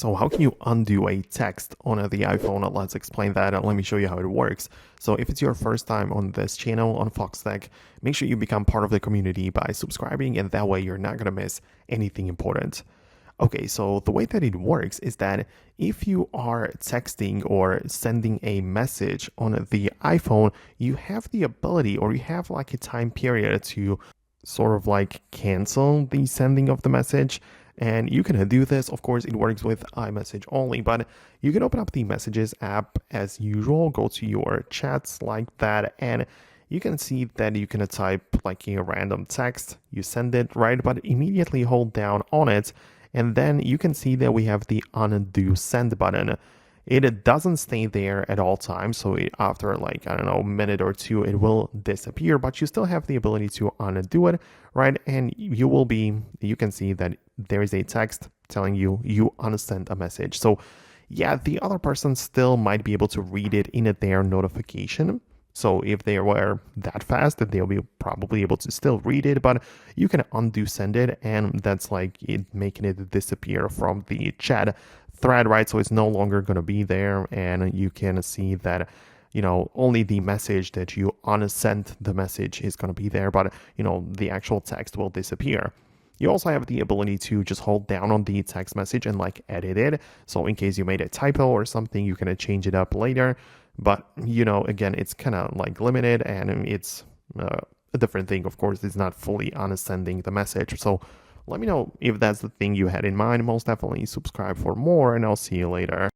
So how can you undo a text on the iPhone? Let's explain that and let me show you how it works. So if it's your first time on this channel on Foxtecc, make sure you become part of the community by subscribing, and that way you're not going to miss anything important. Okay, so the way that it works is that if you are texting or sending a message on the iPhone, you have the ability, or you have like a time period to sort of like cancel the sending of the message. And you can do this. Of course, it works with iMessage only, but you can open up the Messages app as usual, go to your chats like that, and you can see that you can type like a random text, you send it, right? But immediately hold down on it, and then you can see that we have the undo send button. It doesn't stay there at all times, so after like, I don't know, a minute or two, it will disappear, but you still have the ability to undo it, right? And you can see that there is a text telling you unsent a message. So yeah, the other person still might be able to read it in their notification. So if they were that fast, that they'll be probably able to still read it, but you can undo send it, and that's like it making it disappear from the chat thread, right? So it's no longer going to be there, and you can see that only the message that you unsent the message is going to be there, but the actual text will disappear. You also have the ability to just hold down on the text message and like edit it. So in case you made a typo or something, you can change it up later. But, again, it's kind of like limited, and it's a different thing. Of course, it's not fully unsending the message. So let me know if that's the thing you had in mind. Most definitely subscribe for more, and I'll see you later.